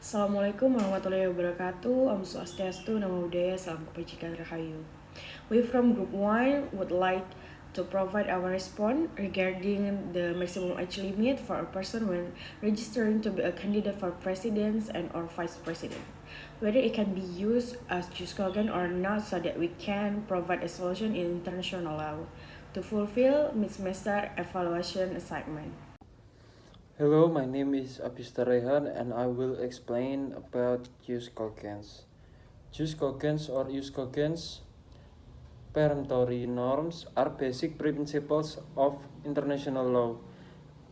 Assalamualaikum warahmatullahi wabarakatuh. Om Swastiastu, Namo Buddhaya, Salam Kebajikan Rahayu. We from Group 1 would like to provide our response regarding the maximum age limit for a person when registering to be a candidate for president and or vice president. Whether it can be used as jus cogens or not, so that we can provide a solution in international law to fulfill mid-semester evaluation assignment. Hello, my name is Abista Rehan and I will explain about jus cogens. Jus cogens or jus cogens peremptory norms are basic principles of international law,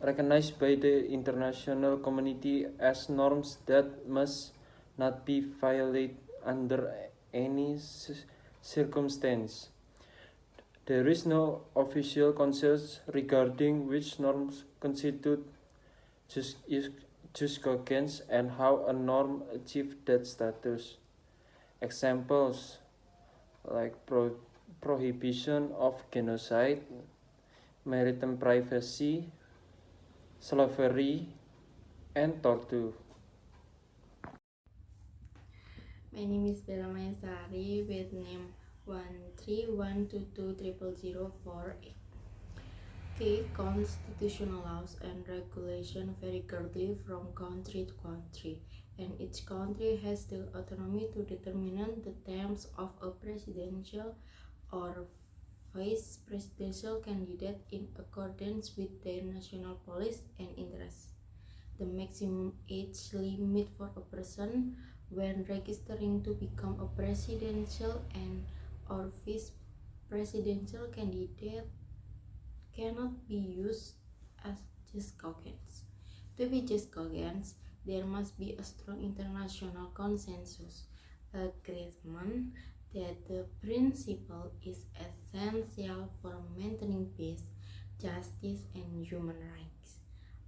recognized by the international community as norms that must not be violated under any circumstance. There is no official consensus regarding which norms constitute jus cogens and how a norm achieves that status. Examples like prohibition of genocide, maritime privacy, slavery, and torture. My name is Bella Maesari with name 131220004. Okay, constitutional laws and regulation vary greatly from country to country, and each country has the autonomy to determine the terms of a presidential or vice presidential candidate in accordance with their national policy and interests. The maximum age limit for a person when registering to become a presidential and or vice presidential candidate cannot be used as jus cogens. To be jus cogens, there must be a strong international consensus, agreement that the principle is essential for maintaining peace, justice, and human rights.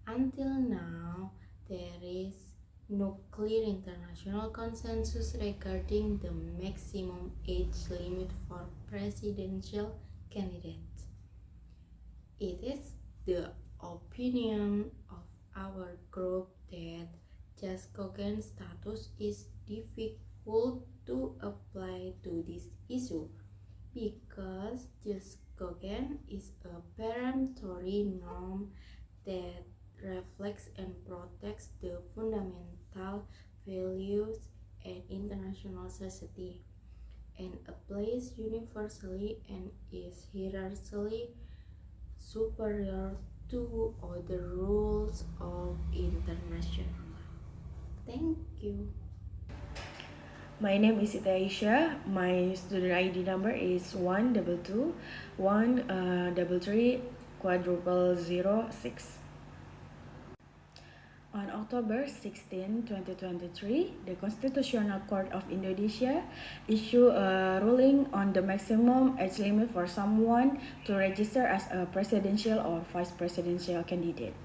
Until now, there is no clear international consensus regarding the maximum age limit for presidential candidates. It is the opinion of our group that jus cogens status is difficult to apply to this issue because jus cogens is a peremptory norm that reflects and protects the fundamental values and international society and applies universally and is hierarchically superior to other rules of international law. Thank you. My name is Siti Aisyah. My student ID number is 122 133 On October 16, 2023, the Constitutional Court of Indonesia issued a ruling on the maximum age limit for someone to register as a presidential or vice presidential candidate.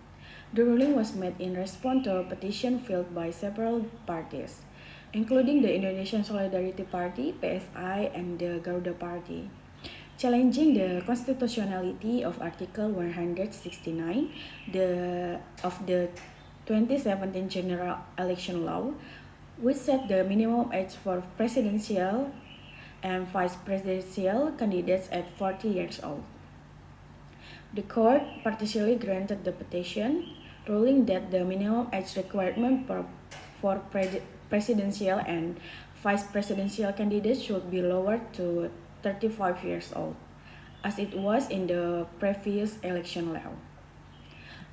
The ruling was made in response to a petition filed by several parties, including the Indonesian Solidarity Party (PSI) and the Garuda Party, challenging the constitutionality of Article 169 of the 2017 General Election Law, which set the minimum age for presidential and vice presidential candidates at 40 years old. The court partially granted the petition, ruling that the minimum age requirement for presidential and vice presidential candidates should be lowered to 35 years old, as it was in the previous election law.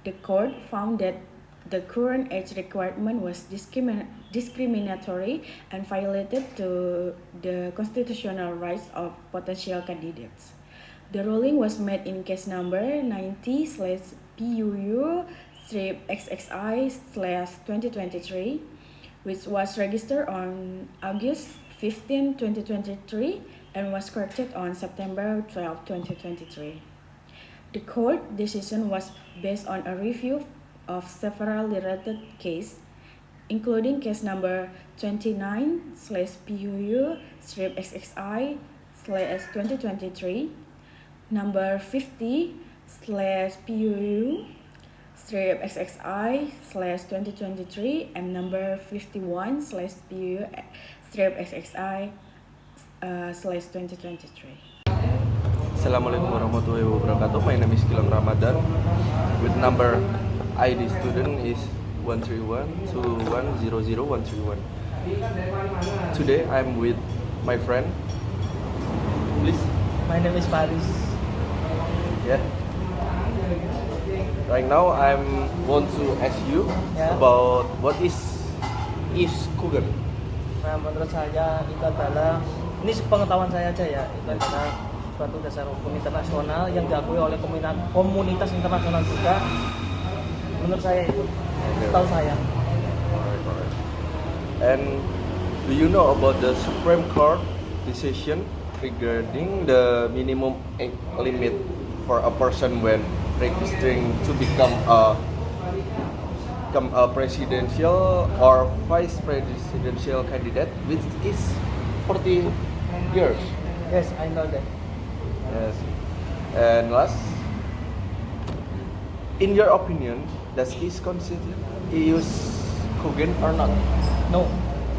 The court found that the current age requirement was discriminatory and violated to the constitutional rights of potential candidates. The ruling was made in case number 90/PUU/XXI/2023, which was registered on August 15, 2023 and was corrected on September 12, 2023. The court decision was based on a review of several related cases, including case number 29/PUU/XXI/2023, number 50/PUU strip XXI/2023 and number 51/PU strip XXI/2023. Assalamualaikum warahmatullahi wabarakatuh. My name is Gilang Ramadan with number ID student is 13121000131. Today I'm with my friend. Please. My name is Faris. Yeah. Right now I'm want to ask you Yeah. about what is Kogen. Nah, menurut saya itu adalah, ini sepengetahuan saya aja ya, itu adalah suatu dasar hukum internasional yang diakui oleh komunitas internasional juga. Menurut saya itu, tahu saya. Alright. And do you know about the Supreme Court decision regarding the minimum age limit for a person when registering to become a presidential or vice presidential candidate, which is 40 years? Yes, I know that. Yes. And last, in your opinion, does this constitute Kogen or not? No,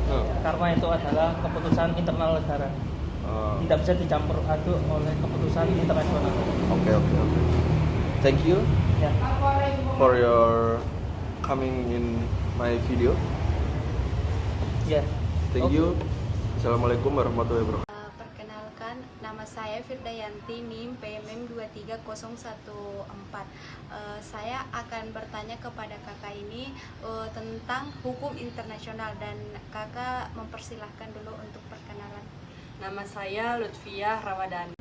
No. karena itu adalah keputusan internal negara. Tidak bisa dicampur aduk oleh keputusan internasional. Okay. Thank you Ya. for your coming in my video. Ya. Thank Oke. you. Assalamualaikum warahmatullahi wabarakatuh. Perkenalkan, nama saya Firdayanti, NIM PMM 23014. Saya akan bertanya kepada kakak ini tentang hukum internasional, dan kakak mempersilahkan dulu untuk perkenalan. Nama saya Lutfiah Ramadhani.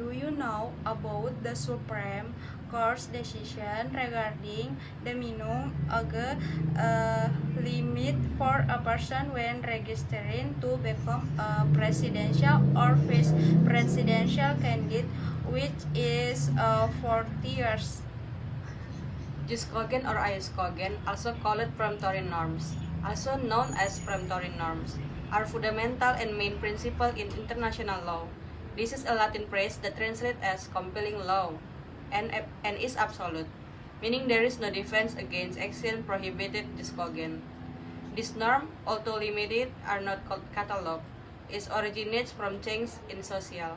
Do you know about the Supreme Court's decision regarding the minimum age limit for a person when registering to become a presidential or vice presidential candidate, which is 40 years? Jus Kogen or Ius Kogen, also called peremptory norms, also known as peremptory norms, are fundamental and main principle in international law. This is a Latin phrase that translates as compelling law and is absolute, meaning there is no defense against action prohibited jus Kogen. This norm, although limited, are not called catalog. It originates from change in social,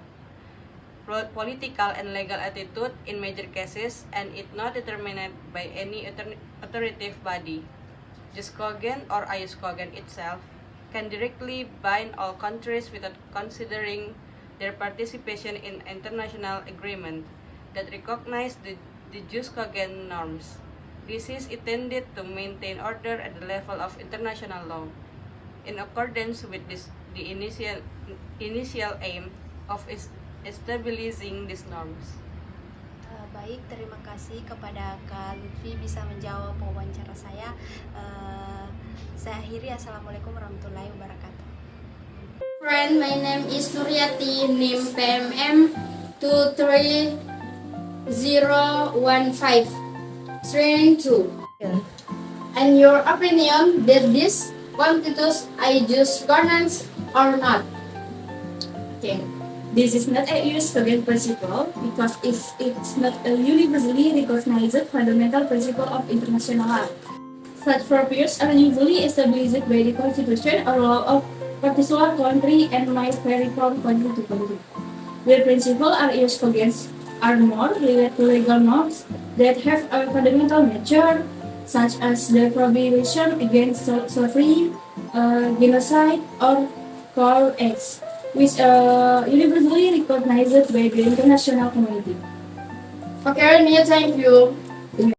political and legal attitude in major cases, and it not determined by any authoritative body. Jus Kogen or Ius Kogen itself can directly bind all countries without considering their participation in international agreement that recognize the Jus Kogen norms. This is intended to maintain order at the level of international law. In accordance with the initial aim of establishing these norms. Baik, terima kasih kepada Kak Lutfi bisa menjawab wawancara saya. Saya akhiri. Assalamualaikum warahmatullahi wabarakatuh. Friend, my name is Nuryati, NIM PMM 23015, string 2. And your opinion that this constitutes a just governance or not? Okay. This is not a ius Kogen principle because it's not a universally recognized fundamental principle of international law. Such purposes are usually established by the constitution or law of particular country and might vary from country to country. The principles are ius Kogens are more related to legal norms that have a fundamental nature, such as the prohibition against slavery, genocide, or war acts, which universally recognized by the international community. Okay, Rania, thank you.